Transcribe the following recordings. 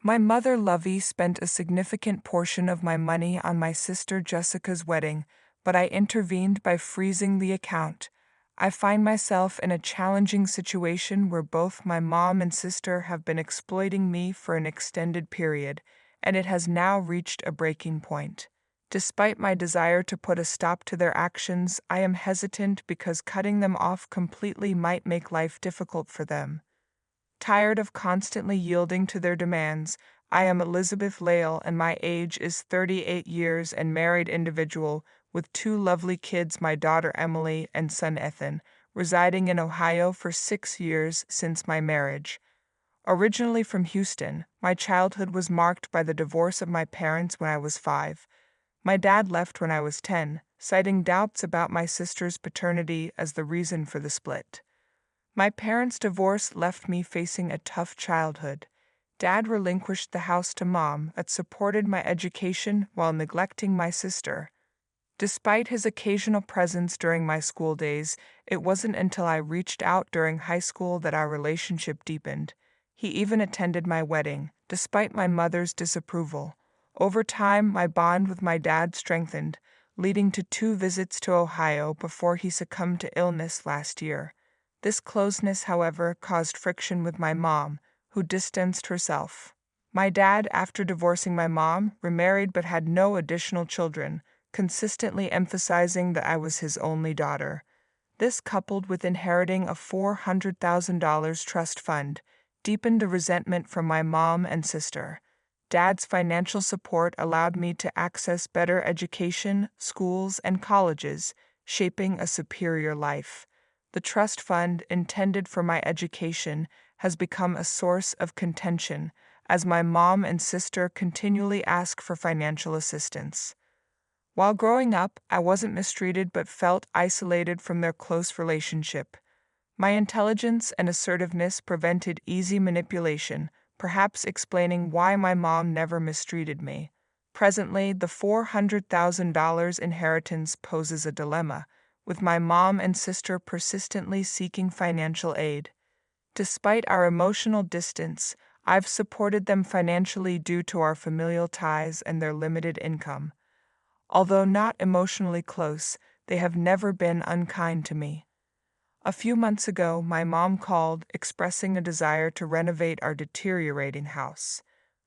My mother, Lovey, spent a significant portion of my money on my sister Jessica's wedding, but I intervened by freezing the account. I find myself in a challenging situation where both my mom and sister have been exploiting me for an extended period, and it has now reached a breaking point. Despite my desire to put a stop to their actions, I am hesitant because cutting them off completely might make life difficult for them. Tired of constantly yielding to their demands, I am Elizabeth Lale and my age is 38 years and married individual with two lovely kids, my daughter Emily and son Ethan, residing in Ohio for 6 years since my marriage. Originally from Houston, my childhood was marked by the divorce of my parents when I was 5. My dad left when I was 10, citing doubts about my sister's paternity as the reason for the split. My parents' divorce left me facing a tough childhood. Dad relinquished the house to Mom that supported my education while neglecting my sister. Despite his occasional presence during my school days, it wasn't until I reached out during high school that our relationship deepened. He even attended my wedding, despite my mother's disapproval. Over time, my bond with my dad strengthened, leading to 2 visits to Ohio before he succumbed to illness last year. This closeness, however, caused friction with my mom, who distanced herself. My dad, after divorcing my mom, remarried but had no additional children, consistently emphasizing that I was his only daughter. This, coupled with inheriting a $400,000 trust fund, deepened the resentment from my mom and sister. Dad's financial support allowed me to access better education, schools, and colleges, shaping a superior life. The trust fund, intended for my education, has become a source of contention, as my mom and sister continually ask for financial assistance. While growing up, I wasn't mistreated but felt isolated from their close relationship. My intelligence and assertiveness prevented easy manipulation, perhaps explaining why my mom never mistreated me. Presently, the $400,000 inheritance poses a dilemma, with my mom and sister persistently seeking financial aid. Despite our emotional distance, I've supported them financially due to our familial ties and their limited income. Although not emotionally close, they have never been unkind to me. A few months ago, my mom called, expressing a desire to renovate our deteriorating house.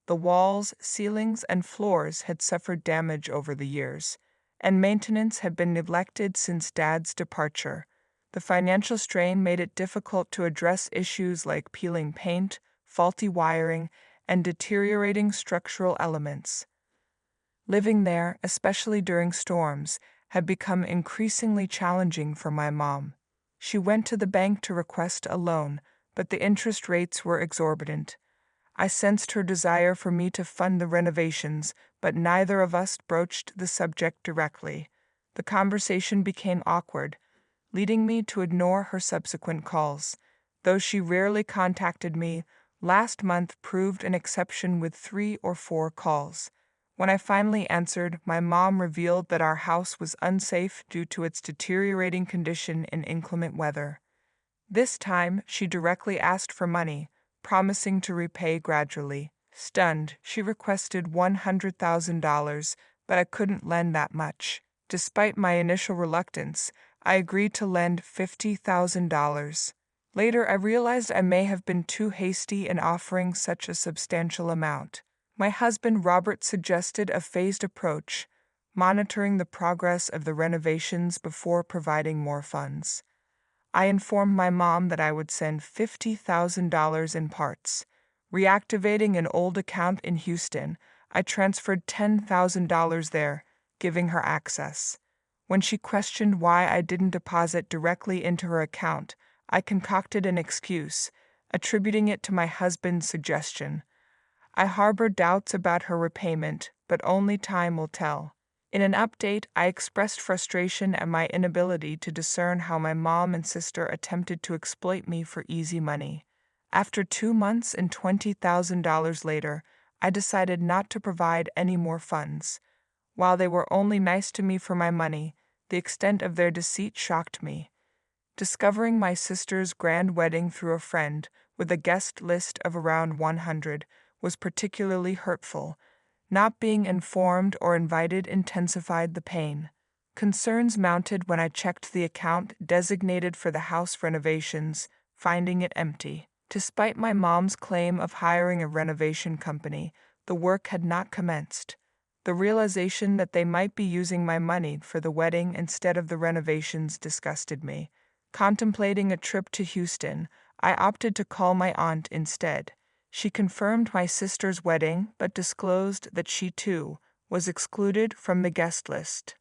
The walls, ceilings, and floors had suffered damage over the years, and maintenance had been neglected since Dad's departure. The financial strain made it difficult to address issues like peeling paint, faulty wiring, and deteriorating structural elements. Living there, especially during storms, had become increasingly challenging for my mom. She went to the bank to request a loan, but the interest rates were exorbitant. I sensed her desire for me to fund the renovations, but neither of us broached the subject directly. The conversation became awkward, leading me to ignore her subsequent calls. Though she rarely contacted me, last month proved an exception with 3 or 4 calls. When I finally answered, my mom revealed that our house was unsafe due to its deteriorating condition in inclement weather. This time, she directly asked for money, promising to repay gradually. Stunned, she requested $100,000, but I couldn't lend that much. Despite my initial reluctance, I agreed to lend $50,000. Later, I realized I may have been too hasty in offering such a substantial amount. My husband Robert suggested a phased approach, monitoring the progress of the renovations before providing more funds. I informed my mom that I would send $50,000 in parts. Reactivating an old account in Houston, I transferred $10,000 there, giving her access. When she questioned why I didn't deposit directly into her account, I concocted an excuse, attributing it to my husband's suggestion. I harbor doubts about her repayment, but only time will tell. In an update, I expressed frustration at my inability to discern how my mom and sister attempted to exploit me for easy money. After 2 months and $20,000 later, I decided not to provide any more funds. While they were only nice to me for my money, the extent of their deceit shocked me. Discovering my sister's grand wedding through a friend, with a guest list of around 100, was particularly hurtful. Not being informed or invited intensified the pain. Concerns mounted when I checked the account designated for the house renovations, finding it empty. Despite my mom's claim of hiring a renovation company, the work had not commenced. The realization that they might be using my money for the wedding instead of the renovations disgusted me. Contemplating a trip to Houston, I opted to call my aunt instead. She confirmed my sister's wedding, but disclosed that she, too, was excluded from the guest list.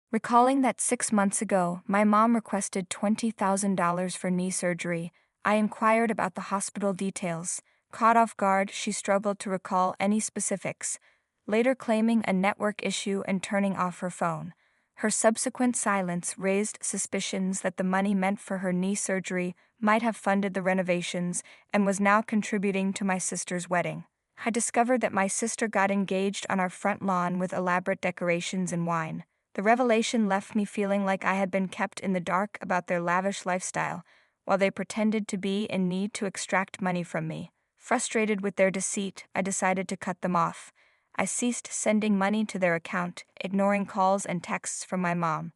Recalling that 6 months ago, my mom requested $20,000 for knee surgery, I inquired about the hospital details. Caught off guard, she struggled to recall any specifics, later claiming a network issue and turning off her phone. Her subsequent silence raised suspicions that the money meant for her knee surgery might have funded the renovations and was now contributing to my sister's wedding. I discovered that my sister got engaged on our front lawn with elaborate decorations and wine. The revelation left me feeling like I had been kept in the dark about their lavish lifestyle, while they pretended to be in need to extract money from me. Frustrated with their deceit, I decided to cut them off. I ceased sending money to their account, ignoring calls and texts from my mom.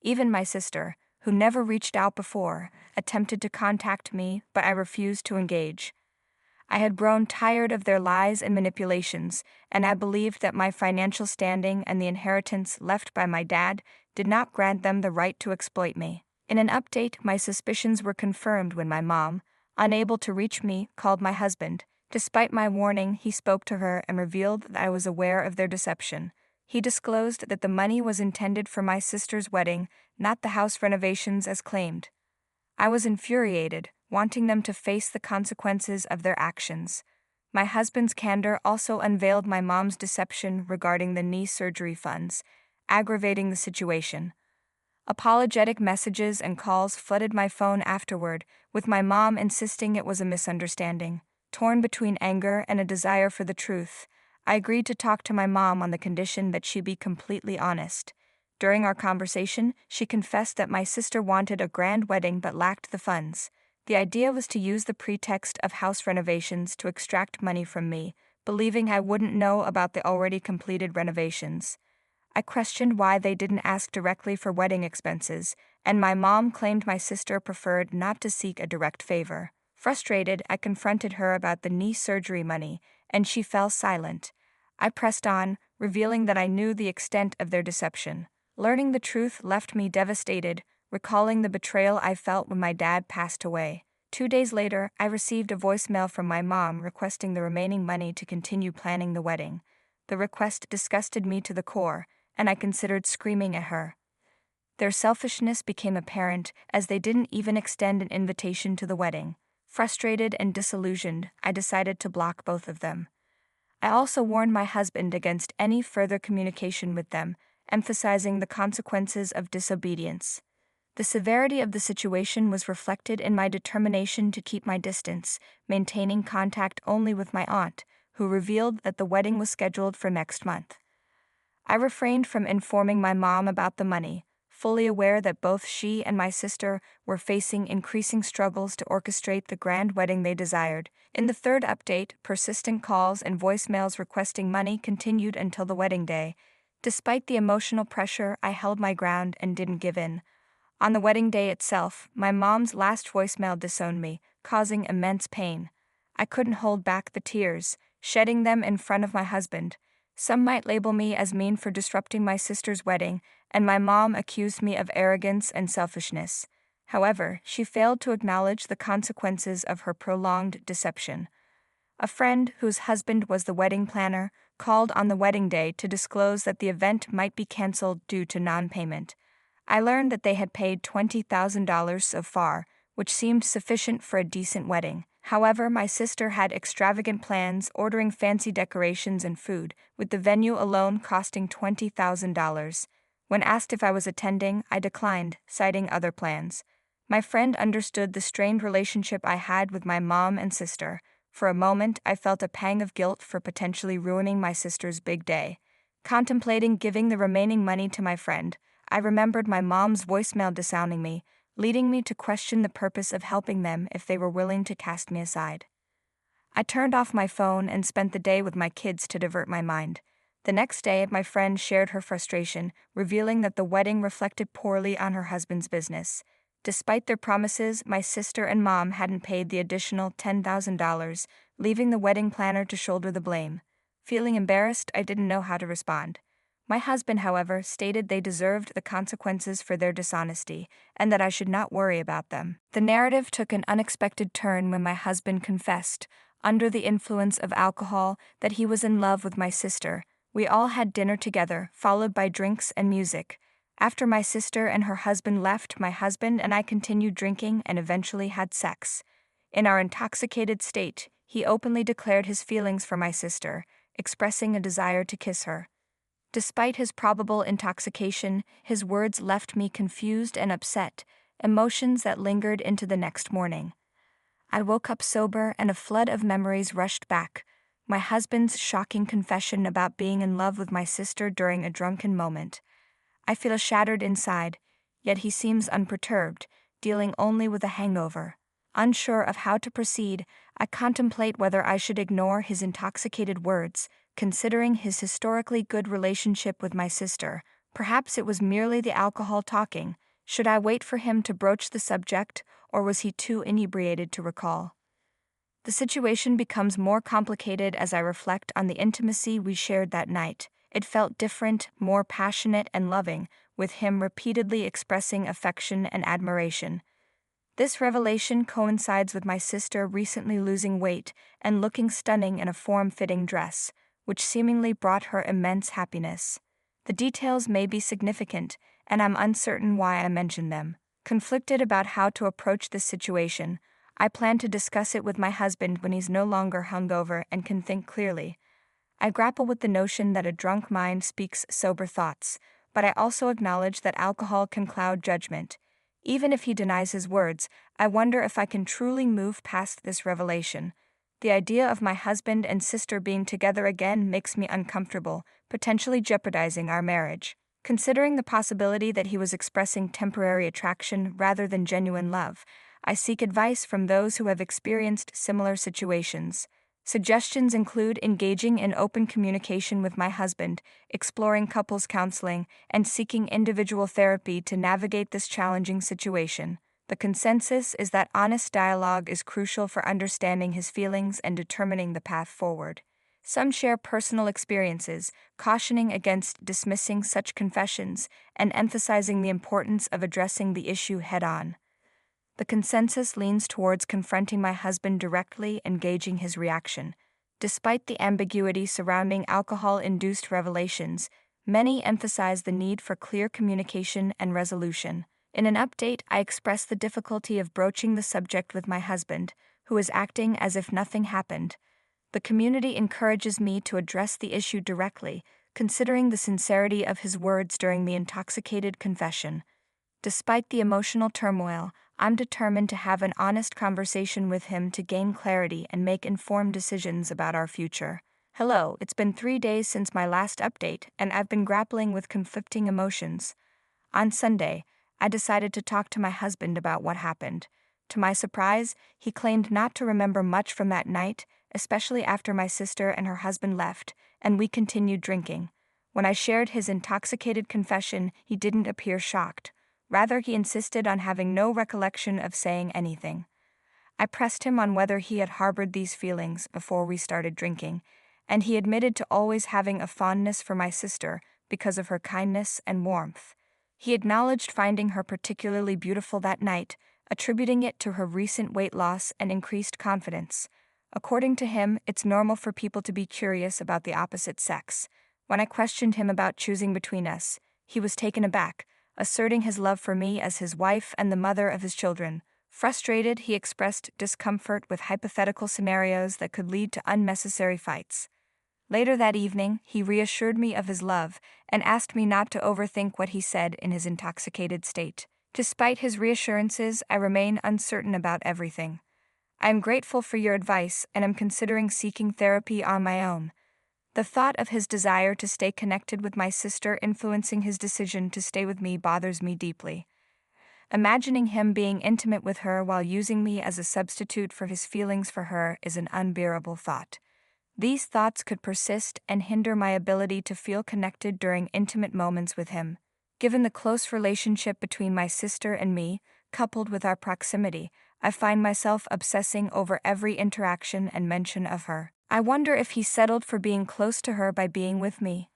Even my sister, who never reached out before, attempted to contact me, but I refused to engage. I had grown tired of their lies and manipulations, and I believed that my financial standing and the inheritance left by my dad did not grant them the right to exploit me. In an update, my suspicions were confirmed when my mom, unable to reach me, called my husband. Despite my warning, he spoke to her and revealed that I was aware of their deception. He disclosed that the money was intended for my sister's wedding, not the house renovations as claimed. I was infuriated, wanting them to face the consequences of their actions. My husband's candor also unveiled my mom's deception regarding the knee surgery funds, aggravating the situation. Apologetic messages and calls flooded my phone afterward, with my mom insisting it was a misunderstanding. Torn between anger and a desire for the truth, I agreed to talk to my mom on the condition that she be completely honest. During our conversation, she confessed that my sister wanted a grand wedding but lacked the funds. The idea was to use the pretext of house renovations to extract money from me, believing I wouldn't know about the already completed renovations. I questioned why they didn't ask directly for wedding expenses, and my mom claimed my sister preferred not to seek a direct favor. Frustrated, I confronted her about the knee surgery money, and she fell silent. I pressed on, revealing that I knew the extent of their deception. Learning the truth left me devastated, recalling the betrayal I felt when my dad passed away. 2 days later, I received a voicemail from my mom requesting the remaining money to continue planning the wedding. The request disgusted me to the core, and I considered screaming at her. Their selfishness became apparent as they didn't even extend an invitation to the wedding. Frustrated and disillusioned, I decided to block both of them. I also warned my husband against any further communication with them, emphasizing the consequences of disobedience. The severity of the situation was reflected in my determination to keep my distance, maintaining contact only with my aunt, who revealed that the wedding was scheduled for next month. I refrained from informing my mom about the money, fully aware that both she and my sister were facing increasing struggles to orchestrate the grand wedding they desired. In the third update, persistent calls and voicemails requesting money continued until the wedding day. Despite the emotional pressure, I held my ground and didn't give in. On the wedding day itself, my mom's last voicemail disowned me, causing immense pain. I couldn't hold back the tears, shedding them in front of my husband. Some might label me as mean for disrupting my sister's wedding, and my mom accused me of arrogance and selfishness. However, she failed to acknowledge the consequences of her prolonged deception. A friend, whose husband was the wedding planner, called on the wedding day to disclose that the event might be canceled due to non-payment. I learned that they had paid $20,000 so far, which seemed sufficient for a decent wedding. However, my sister had extravagant plans, ordering fancy decorations and food, with the venue alone costing $20,000. When asked if I was attending, I declined, citing other plans. My friend understood the strained relationship I had with my mom and sister. For a moment, I felt a pang of guilt for potentially ruining my sister's big day. Contemplating giving the remaining money to my friend, I remembered my mom's voicemail disowning me, leading me to question the purpose of helping them if they were willing to cast me aside. I turned off my phone and spent the day with my kids to divert my mind. The next day, my friend shared her frustration, revealing that the wedding reflected poorly on her husband's business. Despite their promises, my sister and mom hadn't paid the additional $10,000, leaving the wedding planner to shoulder the blame. Feeling embarrassed, I didn't know how to respond. My husband, however, stated they deserved the consequences for their dishonesty, and that I should not worry about them. The narrative took an unexpected turn when my husband confessed, under the influence of alcohol, that he was in love with my sister. We all had dinner together, followed by drinks and music. After my sister and her husband left, my husband and I continued drinking and eventually had sex. In our intoxicated state, he openly declared his feelings for my sister, expressing a desire to kiss her. Despite his probable intoxication, his words left me confused and upset, emotions that lingered into the next morning. I woke up sober and a flood of memories rushed back. My husband's shocking confession about being in love with my sister during a drunken moment. I feel shattered inside, yet he seems unperturbed, dealing only with a hangover. Unsure of how to proceed, I contemplate whether I should ignore his intoxicated words, considering his historically good relationship with my sister. Perhaps it was merely the alcohol talking. Should I wait for him to broach the subject, or was he too inebriated to recall? The situation becomes more complicated as I reflect on the intimacy we shared that night. It felt different, more passionate and loving, with him repeatedly expressing affection and admiration. This revelation coincides with my sister recently losing weight and looking stunning in a form-fitting dress, which seemingly brought her immense happiness. The details may be significant, and I'm uncertain why I mention them. Conflicted about how to approach this situation, I plan to discuss it with my husband when he's no longer hungover and can think clearly. I grapple with the notion that a drunk mind speaks sober thoughts, but I also acknowledge that alcohol can cloud judgment. Even if he denies his words, I wonder if I can truly move past this revelation. The idea of my husband and sister being together again makes me uncomfortable, potentially jeopardizing our marriage. Considering the possibility that he was expressing temporary attraction rather than genuine love, I seek advice from those who have experienced similar situations. Suggestions include engaging in open communication with my husband, exploring couples counseling, and seeking individual therapy to navigate this challenging situation. The consensus is that honest dialogue is crucial for understanding his feelings and determining the path forward. Some share personal experiences, cautioning against dismissing such confessions and emphasizing the importance of addressing the issue head-on. The consensus leans towards confronting my husband directly and gauging his reaction. Despite the ambiguity surrounding alcohol-induced revelations, many emphasize the need for clear communication and resolution. In an update, I express the difficulty of broaching the subject with my husband, who is acting as if nothing happened. The community encourages me to address the issue directly, considering the sincerity of his words during the intoxicated confession. Despite the emotional turmoil, I'm determined to have an honest conversation with him to gain clarity and make informed decisions about our future. Hello, it's been 3 days since my last update, and I've been grappling with conflicting emotions. On Sunday, I decided to talk to my husband about what happened. To my surprise, he claimed not to remember much from that night, especially after my sister and her husband left, and we continued drinking. When I shared his intoxicated confession, he didn't appear shocked. Rather, he insisted on having no recollection of saying anything. I pressed him on whether he had harbored these feelings before we started drinking, and he admitted to always having a fondness for my sister because of her kindness and warmth. He acknowledged finding her particularly beautiful that night, attributing it to her recent weight loss and increased confidence. According to him, it's normal for people to be curious about the opposite sex. When I questioned him about choosing between us, he was taken aback, asserting his love for me as his wife and the mother of his children. Frustrated, he expressed discomfort with hypothetical scenarios that could lead to unnecessary fights. Later that evening, he reassured me of his love and asked me not to overthink what he said in his intoxicated state. Despite his reassurances, I remain uncertain about everything. I am grateful for your advice and am considering seeking therapy on my own. The thought of his desire to stay connected with my sister influencing his decision to stay with me bothers me deeply. Imagining him being intimate with her while using me as a substitute for his feelings for her is an unbearable thought. These thoughts could persist and hinder my ability to feel connected during intimate moments with him. Given the close relationship between my sister and me, coupled with our proximity, I find myself obsessing over every interaction and mention of her. I wonder if he settled for being close to her by being with me.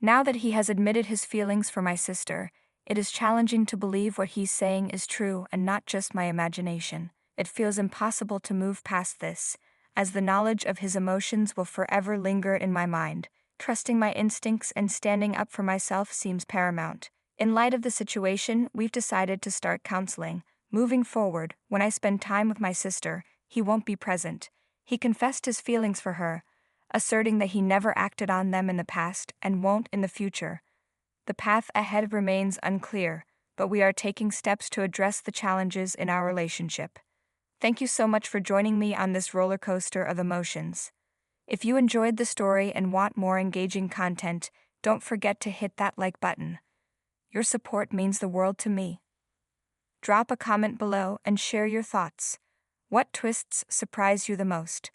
Now that he has admitted his feelings for my sister, it is challenging to believe what he's saying is true and not just my imagination. It feels impossible to move past this, as the knowledge of his emotions will forever linger in my mind. Trusting my instincts and standing up for myself seems paramount. In light of the situation, we've decided to start counseling. Moving forward, when I spend time with my sister, he won't be present. He confessed his feelings for her, asserting that he never acted on them in the past and won't in the future. The path ahead remains unclear, but we are taking steps to address the challenges in our relationship. Thank you so much for joining me on this roller coaster of emotions. If you enjoyed the story and want more engaging content, don't forget to hit that like button. Your support means the world to me. Drop a comment below and share your thoughts. What twists surprise you the most?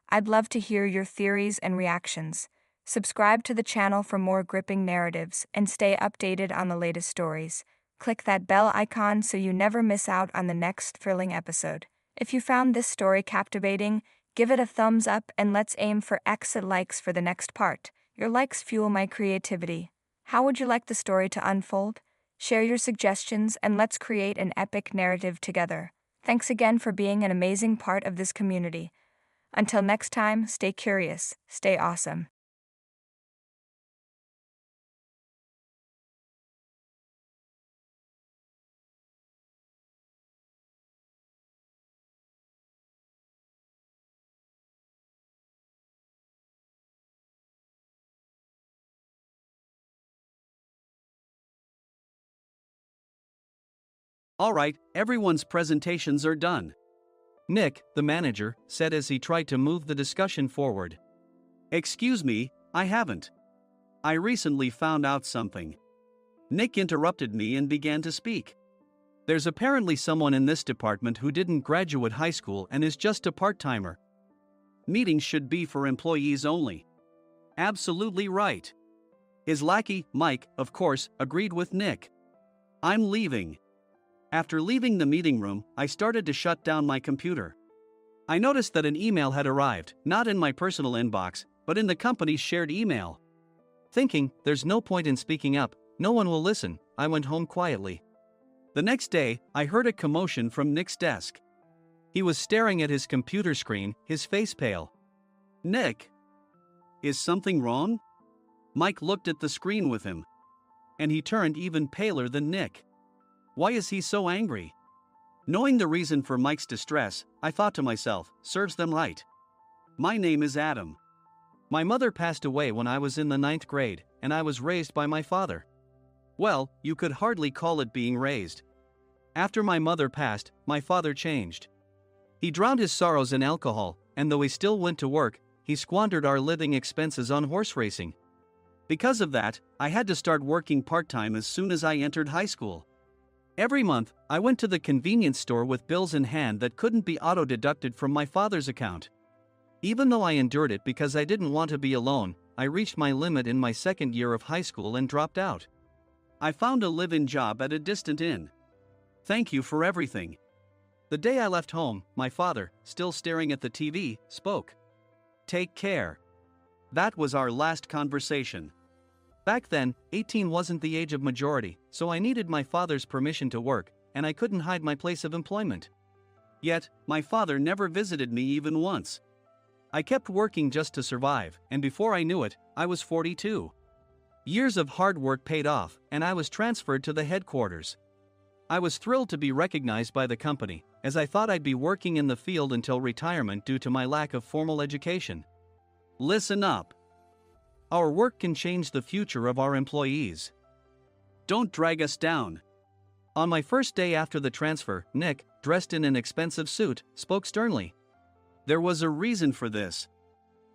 I'd love to hear your theories and reactions. Subscribe to the channel for more gripping narratives and stay updated on the latest stories. Click that bell icon so you never miss out on the next thrilling episode. If you found this story captivating, give it a thumbs up and let's aim for X likes for the next part. Your likes fuel my creativity. How would you like the story to unfold? Share your suggestions and let's create an epic narrative together. Thanks again for being an amazing part of this community. Until next time, stay curious, stay awesome. Alright, everyone's presentations are done. Nick, the manager, said as he tried to move the discussion forward. Excuse me, I haven't. I recently found out something. Nick interrupted me and began to speak. There's apparently someone in this department who didn't graduate high school and is just a part-timer. Meetings should be for employees only. Absolutely right. His lackey, Mike, of course, agreed with Nick. I'm leaving. After leaving the meeting room, I started to shut down my computer. I noticed that an email had arrived, not in my personal inbox, but in the company's shared email. Thinking, there's no point in speaking up, no one will listen, I went home quietly. The next day, I heard a commotion from Nick's desk. He was staring at his computer screen, his face pale. Nick? Is something wrong? Mike looked at the screen with him. And he turned even paler than Nick. Why is he so angry? Knowing the reason for Mike's distress, I thought to myself, serves them right. My name is Adam. My mother passed away when I was in the 9th grade, and I was raised by my father. Well, you could hardly call it being raised. After my mother passed, my father changed. He drowned his sorrows in alcohol, and though he still went to work, he squandered our living expenses on horse racing. Because of that, I had to start working part-time as soon as I entered high school. Every month, I went to the convenience store with bills in hand that couldn't be auto-deducted from my father's account. Even though I endured it because I didn't want to be alone, I reached my limit in my second year of high school and dropped out. I found a live-in job at a distant inn. Thank you for everything. The day I left home, my father, still staring at the TV, spoke. Take care. That was our last conversation. Back then, 18 wasn't the age of majority, so I needed my father's permission to work, and I couldn't hide my place of employment. Yet, my father never visited me even once. I kept working just to survive, and before I knew it, I was 42. Years of hard work paid off, and I was transferred to the headquarters. I was thrilled to be recognized by the company, as I thought I'd be working in the field until retirement due to my lack of formal education. Listen up. Our work can change the future of our employees. Don't drag us down. On my first day after the transfer, Nick, dressed in an expensive suit, spoke sternly. There was a reason for this.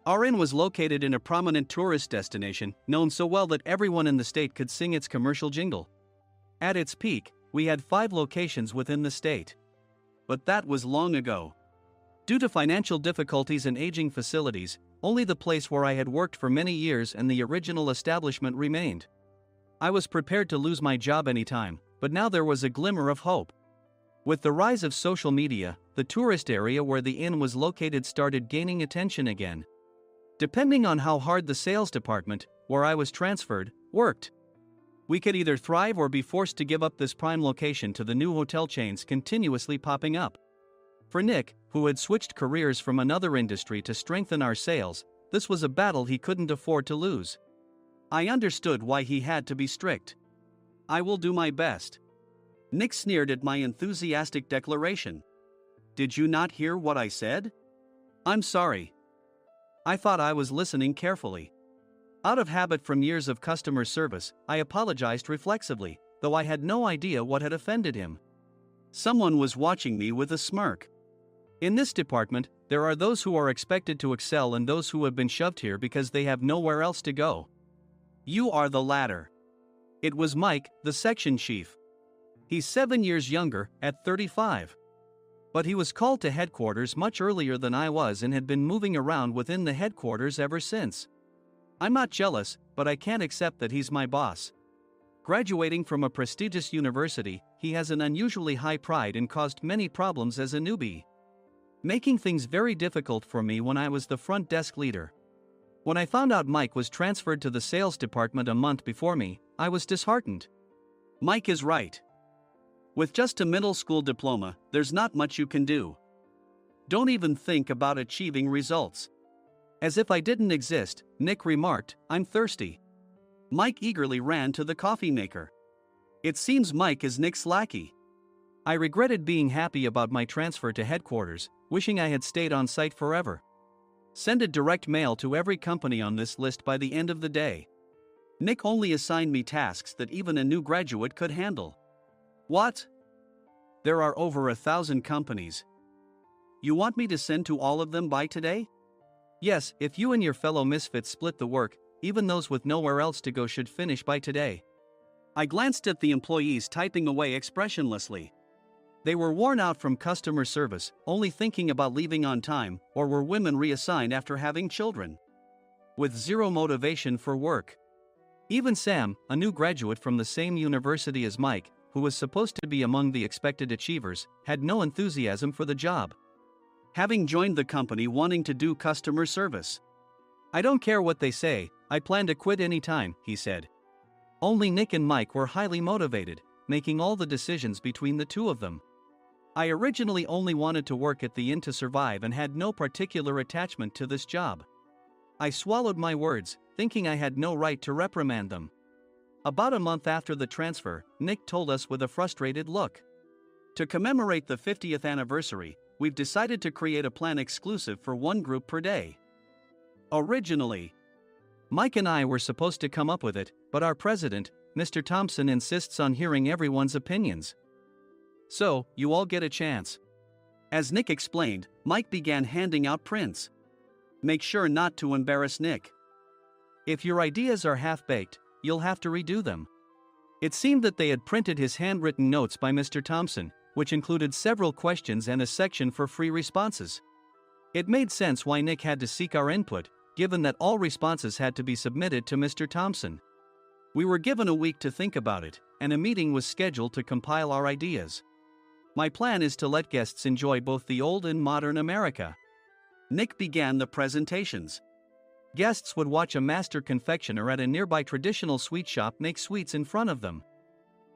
Our inn was located in a prominent tourist destination, known so well that everyone in the state could sing its commercial jingle. At its peak, We had 5 locations within the state. But that was long ago. Due to financial difficulties and aging facilities, only the place where I had worked for many years and the original establishment remained. I was prepared to lose my job anytime, but now there was a glimmer of hope. With the rise of social media, the tourist area where the inn was located started gaining attention again. Depending on how hard the sales department, where I was transferred, worked, we could either thrive or be forced to give up this prime location to the new hotel chains continuously popping up. For Nick, who had switched careers from another industry to strengthen our sales, this was a battle he couldn't afford to lose. I understood why he had to be strict. "I will do my best." Nick sneered at my enthusiastic declaration. "Did you not hear what I said?" "I'm sorry." I thought I was listening carefully. Out of habit from years of customer service, I apologized reflexively, though I had no idea what had offended him. Someone was watching me with a smirk. In this department, there are those who are expected to excel and those who have been shoved here because they have nowhere else to go. You are the latter. It was Mike, the section chief. He's 7 years younger, at 35. But he was called to headquarters much earlier than I was and had been moving around within the headquarters ever since. I'm not jealous, but I can't accept that he's my boss. Graduating from a prestigious university, he has an unusually high pride and caused many problems as a newbie, making things very difficult for me when I was the front desk leader. When I found out Mike was transferred to the sales department a month before me, I was disheartened. Mike is right. With just a middle school diploma, there's not much you can do. Don't even think about achieving results. As if I didn't exist, Nick remarked, "I'm thirsty." Mike eagerly ran to the coffee maker. It seems Mike is Nick's lackey. I regretted being happy about my transfer to headquarters, wishing I had stayed on site forever. Send a direct mail to every company on this list by the end of the day. Nick only assigned me tasks that even a new graduate could handle. What? There are over 1,000 companies. You want me to send to all of them by today? Yes, if you and your fellow misfits split the work, even those with nowhere else to go should finish by today. I glanced at the employees typing away expressionlessly. They were worn out from customer service, only thinking about leaving on time, or were women reassigned after having children, with zero motivation for work. Even Sam, a new graduate from the same university as Mike, who was supposed to be among the expected achievers, had no enthusiasm for the job, having joined the company wanting to do customer service. "I don't care what they say, I plan to quit any time," he said. Only Nick and Mike were highly motivated, making all the decisions between the two of them. I originally only wanted to work at the inn to survive and had no particular attachment to this job. I swallowed my words, thinking I had no right to reprimand them. About a month after the transfer, Nick told us with a frustrated look. "To commemorate the 50th anniversary, we've decided to create a plan exclusive for one group per day. Originally, Mike and I were supposed to come up with it, but our president, Mr. Thompson, insists on hearing everyone's opinions. So, you all get a chance." As Nick explained, Mike began handing out prints. Make sure not to embarrass Nick. If your ideas are half-baked, you'll have to redo them. It seemed that they had printed his handwritten notes by Mr. Thompson, which included several questions and a section for free responses. It made sense why Nick had to seek our input, given that all responses had to be submitted to Mr. Thompson. We were given a week to think about it, and a meeting was scheduled to compile our ideas. My plan is to let guests enjoy both the old and modern America. Nick began the presentations. Guests would watch a master confectioner at a nearby traditional sweet shop make sweets in front of them.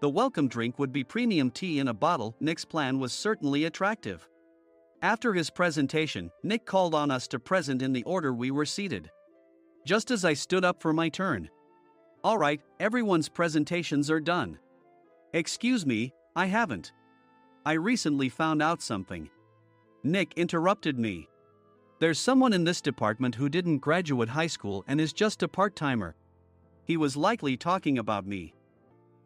The welcome drink would be premium tea in a bottle. Nick's plan was certainly attractive. After his presentation, Nick called on us to present in the order we were seated. Just as I stood up for my turn. "All right, everyone's presentations are done." "Excuse me, I haven't. I recently found out something." Nick interrupted me. "There's someone in this department who didn't graduate high school and is just a part-timer." He was likely talking about me.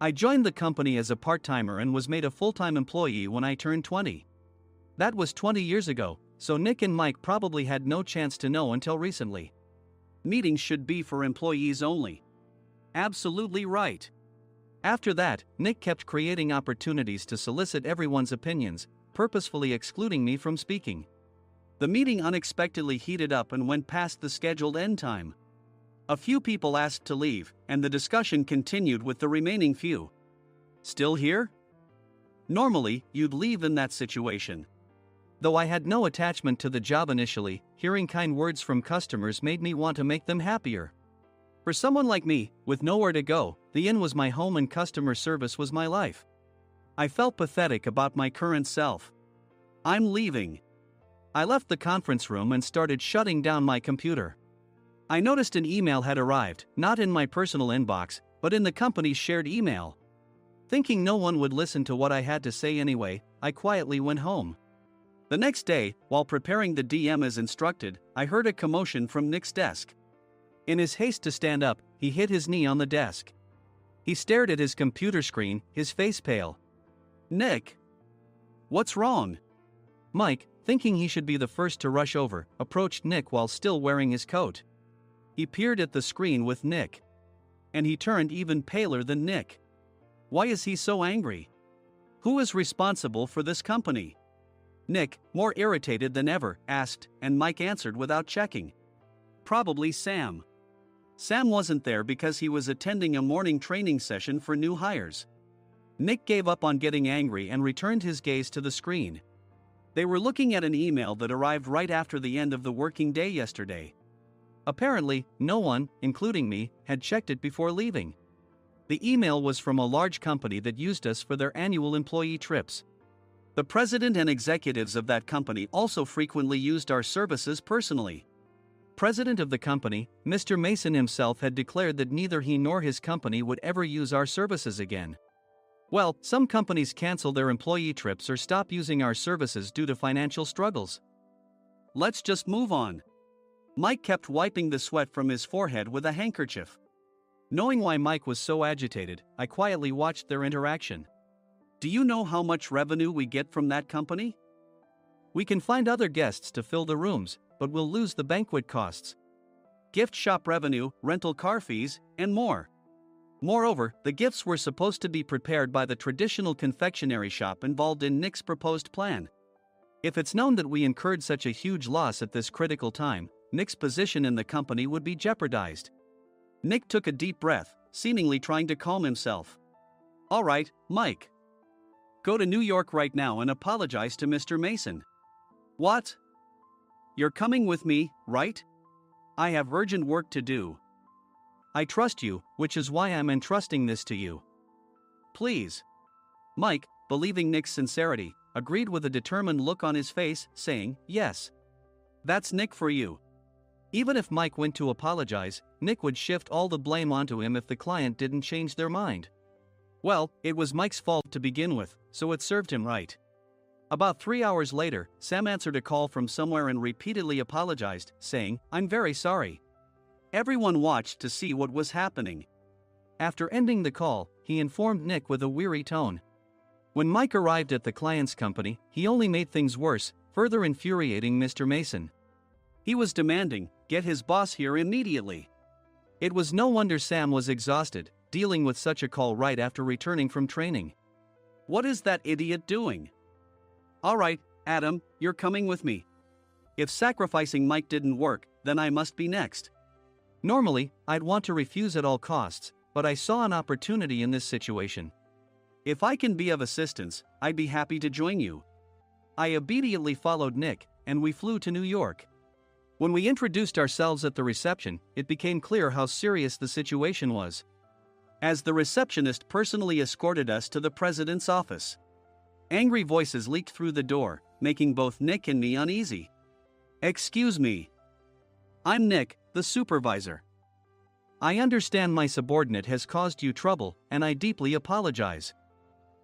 I joined the company as a part-timer and was made a full-time employee when I turned 20. That was 20 years ago, so Nick and Mike probably had no chance to know until recently. Meetings should be for employees only. Absolutely right. After that, Nick kept creating opportunities to solicit everyone's opinions, purposefully excluding me from speaking. The meeting unexpectedly heated up and went past the scheduled end time. A few people asked to leave, and the discussion continued with the remaining few. Still here? Normally, you'd leave in that situation. Though I had no attachment to the job initially, hearing kind words from customers made me want to make them happier. For someone like me, with nowhere to go, the inn was my home and customer service was my life. I felt pathetic about my current self. I'm leaving. I left the conference room and started shutting down my computer. I noticed an email had arrived, not in my personal inbox, but in the company's shared email. Thinking no one would listen to what I had to say anyway, I quietly went home. The next day, while preparing the DM as instructed, I heard a commotion from Nick's desk. In his haste to stand up, he hit his knee on the desk. He stared at his computer screen, his face pale. "Nick! What's wrong?" Mike, thinking he should be the first to rush over, approached Nick while still wearing his coat. He peered at the screen with Nick. And he turned even paler than Nick. Why is he so angry? Who is responsible for this company? Nick, more irritated than ever, asked, and Mike answered without checking. Probably Sam. Sam wasn't there because he was attending a morning training session for new hires. Nick gave up on getting angry and returned his gaze to the screen. They were looking at an email that arrived right after the end of the working day yesterday. Apparently, no one, including me, had checked it before leaving. The email was from a large company that used us for their annual employee trips. The president and executives of that company also frequently used our services personally. President of the company, Mr. Mason himself had declared that neither he nor his company would ever use our services again. Well, some companies cancel their employee trips or stop using our services due to financial struggles. Let's just move on. Mike kept wiping the sweat from his forehead with a handkerchief. Knowing why Mike was so agitated, I quietly watched their interaction. Do you know how much revenue we get from that company? We can find other guests to fill the rooms, but we'll lose the banquet costs, gift shop revenue, rental car fees, and more. Moreover, the gifts were supposed to be prepared by the traditional confectionery shop involved in Nick's proposed plan. If it's known that we incurred such a huge loss at this critical time, Nick's position in the company would be jeopardized. Nick took a deep breath, seemingly trying to calm himself. All right, Mike. Go to New York right now and apologize to Mr. Mason. What? You're coming with me, right? I have urgent work to do. I trust you, which is why I'm entrusting this to you. Please. Mike, believing Nick's sincerity, agreed with a determined look on his face, saying, yes. That's Nick for you. Even if Mike went to apologize, Nick would shift all the blame onto him if the client didn't change their mind. Well, it was Mike's fault to begin with, so it served him right. About 3 hours later, Sam answered a call from somewhere and repeatedly apologized, saying, I'm very sorry. Everyone watched to see what was happening. After ending the call, he informed Nick with a weary tone. When Mike arrived at the client's company, he only made things worse, further infuriating Mr. Mason. He was demanding, get his boss here immediately. It was no wonder Sam was exhausted, dealing with such a call right after returning from training. What is that idiot doing? All right, Adam, you're coming with me. If sacrificing Mike didn't work, then I must be next. Normally, I'd want to refuse at all costs, but I saw an opportunity in this situation. If I can be of assistance, I'd be happy to join you. I obediently followed Nick, and we flew to New York. When we introduced ourselves at the reception, it became clear how serious the situation was, as the receptionist personally escorted us to the president's office. Angry voices leaked through the door, making both Nick and me uneasy. Excuse me. I'm Nick, the supervisor. I understand my subordinate has caused you trouble, and I deeply apologize.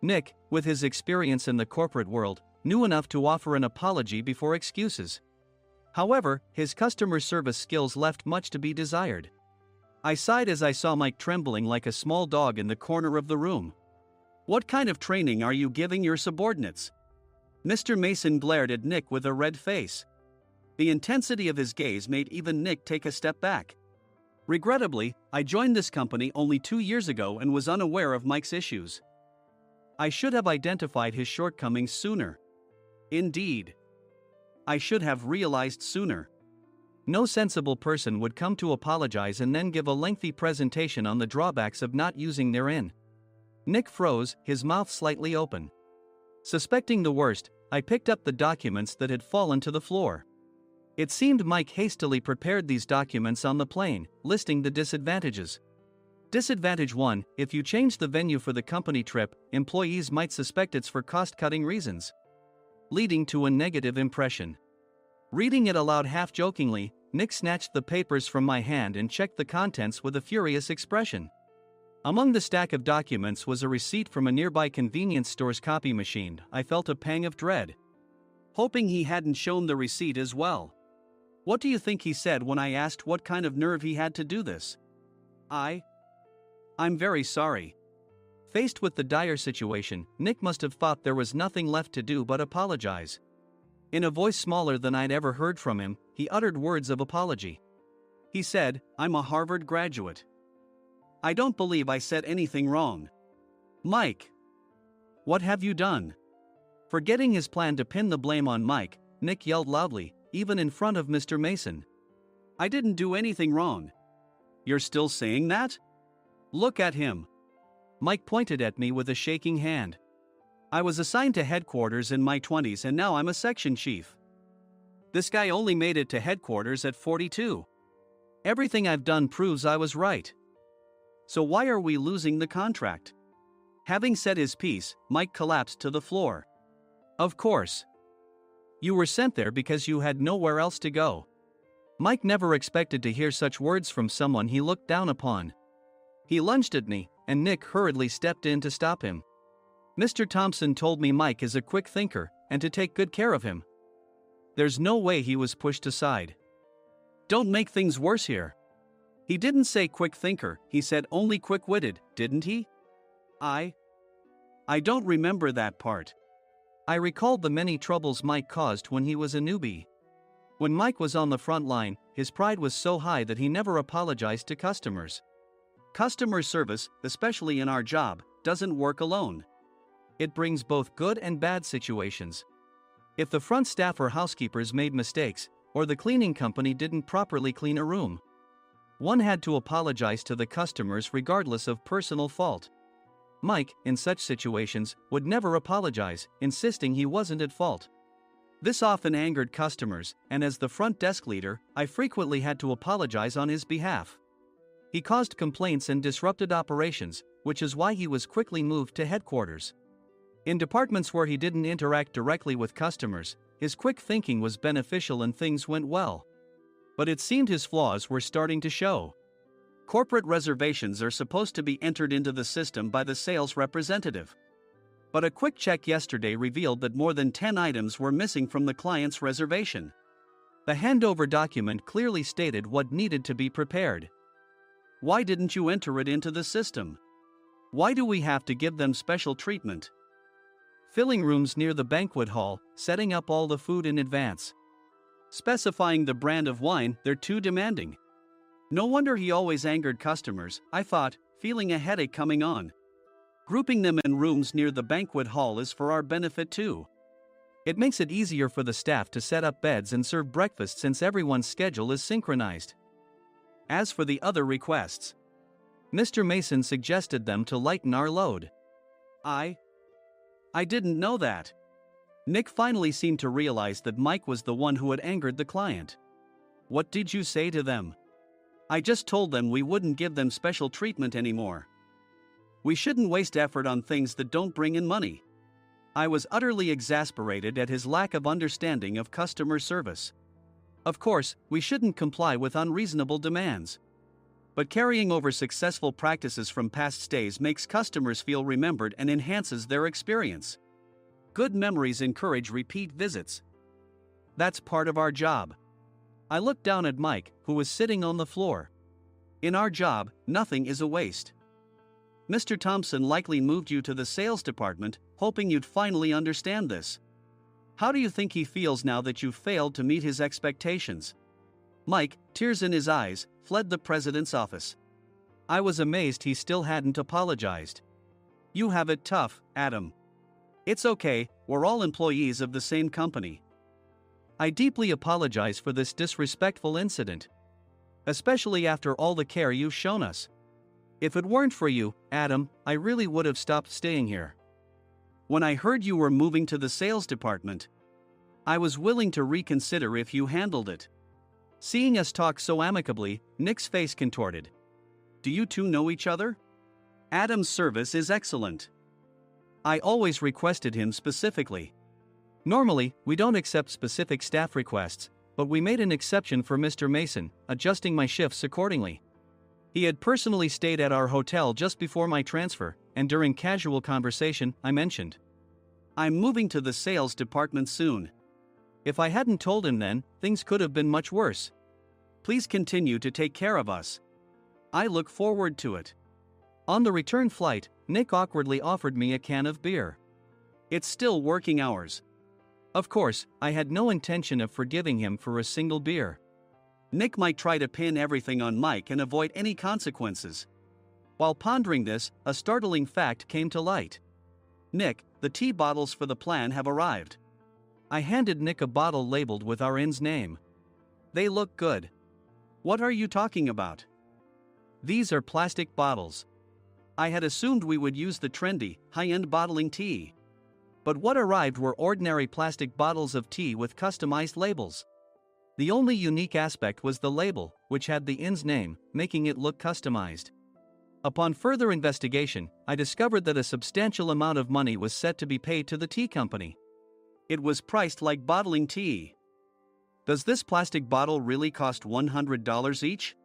Nick, with his experience in the corporate world, knew enough to offer an apology before excuses. However, his customer service skills left much to be desired. I sighed as I saw Mike trembling like a small dog in the corner of the room. What kind of training are you giving your subordinates? Mr. Mason glared at Nick with a red face. The intensity of his gaze made even Nick take a step back. Regrettably, I joined this company only 2 years ago and was unaware of Mike's issues. I should have identified his shortcomings sooner. Indeed. I should have realized sooner. No sensible person would come to apologize and then give a lengthy presentation on the drawbacks of not using their in. Nick froze, his mouth slightly open. Suspecting the worst, I picked up the documents that had fallen to the floor. It seemed Mike hastily prepared these documents on the plane, listing the disadvantages. Disadvantage 1: if you change the venue for the company trip, employees might suspect it's for cost-cutting reasons, leading to a negative impression. Reading it aloud half-jokingly, Nick snatched the papers from my hand and checked the contents with a furious expression. Among the stack of documents was a receipt from a nearby convenience store's copy machine. I felt a pang of dread, hoping he hadn't shown the receipt as well. What do you think he said when I asked what kind of nerve he had to do this? I'm very sorry. Faced with the dire situation, Nick must have thought there was nothing left to do but apologize. In a voice smaller than I'd ever heard from him, he uttered words of apology. He said, "I'm a Harvard graduate. I don't believe I said anything wrong." Mike! What have you done? Forgetting his plan to pin the blame on Mike, Nick yelled loudly, even in front of Mr. Mason. "I didn't do anything wrong." "You're still saying that? Look at him." Mike pointed at me with a shaking hand. "I was assigned to headquarters in my 20s and now I'm a section chief. This guy only made it to headquarters at 42. Everything I've done proves I was right. So why are we losing the contract?" Having said his piece, Mike collapsed to the floor. "Of course. You were sent there because you had nowhere else to go." Mike never expected to hear such words from someone he looked down upon. He lunged at me, and Nick hurriedly stepped in to stop him. "Mr. Thompson told me Mike is a quick thinker, and to take good care of him." There's no way he was pushed aside. "Don't make things worse here." "He didn't say quick thinker, he said only quick-witted, didn't he?" I don't remember that part." I recalled the many troubles Mike caused when he was a newbie. When Mike was on the front line, his pride was so high that he never apologized to customers. Customer service, especially in our job, doesn't work alone. It brings both good and bad situations. If the front staff or housekeepers made mistakes, or the cleaning company didn't properly clean a room, one had to apologize to the customers regardless of personal fault. Mike, in such situations, would never apologize, insisting he wasn't at fault. This often angered customers, and as the front desk leader, I frequently had to apologize on his behalf. He caused complaints and disrupted operations, which is why he was quickly moved to headquarters. In departments where he didn't interact directly with customers, his quick thinking was beneficial and things went well. But it seemed his flaws were starting to show. Corporate reservations are supposed to be entered into the system by the sales representative. But a quick check yesterday revealed that more than 10 items were missing from the client's reservation. The handover document clearly stated what needed to be prepared. Why didn't you enter it into the system? Why do we have to give them special treatment? Filling rooms near the banquet hall, setting up all the food in advance. Specifying the brand of wine, they're too demanding. No wonder he always angered customers, I thought, feeling a headache coming on. Grouping them in rooms near the banquet hall is for our benefit too. It makes it easier for the staff to set up beds and serve breakfast since everyone's schedule is synchronized. As for the other requests, Mr. Mason suggested them to lighten our load. I didn't know that. Nick finally seemed to realize that Mike was the one who had angered the client. What did you say to them? I just told them we wouldn't give them special treatment anymore. We shouldn't waste effort on things that don't bring in money. I was utterly exasperated at his lack of understanding of customer service. Of course, we shouldn't comply with unreasonable demands. But carrying over successful practices from past stays makes customers feel remembered and enhances their experience. Good memories encourage repeat visits. That's part of our job. I looked down at Mike, who was sitting on the floor. In our job, nothing is a waste. Mr. Thompson likely moved you to the sales department, hoping you'd finally understand this. How do you think he feels now that you've failed to meet his expectations? Mike, tears in his eyes, fled the president's office. I was amazed he still hadn't apologized. You have it tough, Adam. It's okay, we're all employees of the same company. I deeply apologize for this disrespectful incident. Especially after all the care you've shown us. If it weren't for you, Adam, I really would have stopped staying here. When I heard you were moving to the sales department, I was willing to reconsider if you handled it. Seeing us talk so amicably, Nick's face contorted. Do you two know each other? Adam's service is excellent. I always requested him specifically. Normally, we don't accept specific staff requests, but we made an exception for Mr. Mason, adjusting my shifts accordingly. He had personally stayed at our hotel just before my transfer, and during casual conversation, I mentioned, I'm moving to the sales department soon. If I hadn't told him then, things could have been much worse. Please continue to take care of us. I look forward to it. On the return flight, Nick awkwardly offered me a can of beer. It's still working hours. Of course, I had no intention of forgiving him for a single beer. Nick might try to pin everything on Mike and avoid any consequences. While pondering this, a startling fact came to light. Nick, the tea bottles for the plan have arrived. I handed Nick a bottle labeled with our inn's name. They look good. What are you talking about? These are plastic bottles. I had assumed we would use the trendy, high-end bottling tea. But what arrived were ordinary plastic bottles of tea with customized labels. The only unique aspect was the label, which had the inn's name, making it look customized. Upon further investigation, I discovered that a substantial amount of money was set to be paid to the tea company. It was priced like bottling tea. Does this plastic bottle really cost $100 each?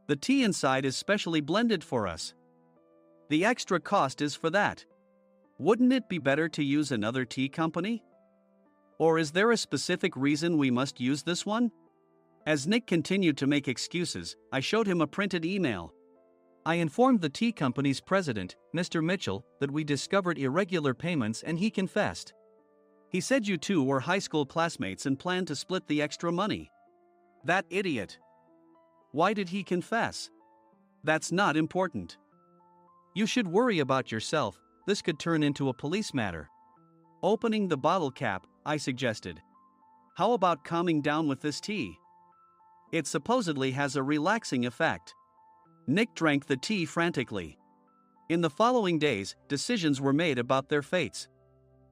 The tea inside is specially blended for us. The extra cost is for that. Wouldn't it be better to use another tea company? Or is there a specific reason we must use this one? As Nick continued to make excuses, I showed him a printed email. I informed the tea company's president, Mr. Mitchell, that we discovered irregular payments and he confessed. He said you two were high school classmates and planned to split the extra money. That idiot. Why did he confess? That's not important. You should worry about yourself. This could turn into a police matter. Opening the bottle cap, I suggested. How about calming down with this tea? It supposedly has a relaxing effect. Nick drank the tea frantically. In the following days, decisions were made about their fates.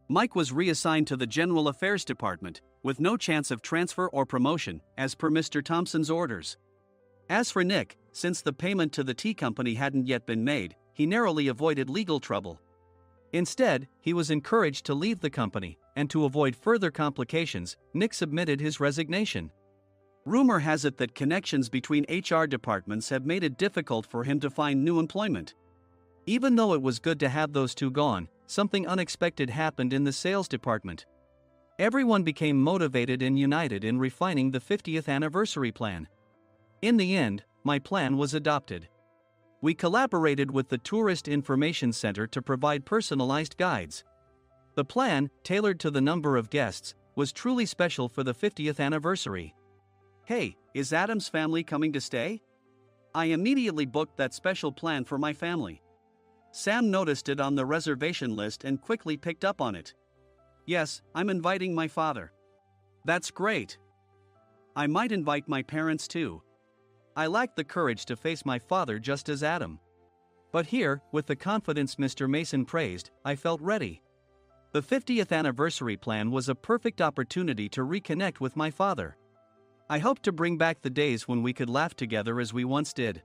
Mike was reassigned to the General Affairs Department, with no chance of transfer or promotion, as per Mr. Thompson's orders. As for Nick, since the payment to the tea company hadn't yet been made, he narrowly avoided legal trouble. Instead, he was encouraged to leave the company, and to avoid further complications, Nick submitted his resignation. Rumor has it that connections between HR departments have made it difficult for him to find new employment. Even though it was good to have those two gone, something unexpected happened in the sales department. Everyone became motivated and united in refining the 50th anniversary plan. In the end, my plan was adopted. We collaborated with the Tourist Information Center to provide personalized guides. The plan, tailored to the number of guests, was truly special for the 50th anniversary. Hey, is Adam's family coming to stay? I immediately booked that special plan for my family. Sam noticed it on the reservation list and quickly picked up on it. Yes, I'm inviting my father. That's great. I might invite my parents too. I lacked the courage to face my father just as Adam. But here, with the confidence Mr. Mason praised, I felt ready. The 50th anniversary plan was a perfect opportunity to reconnect with my father. I hoped to bring back the days when we could laugh together as we once did.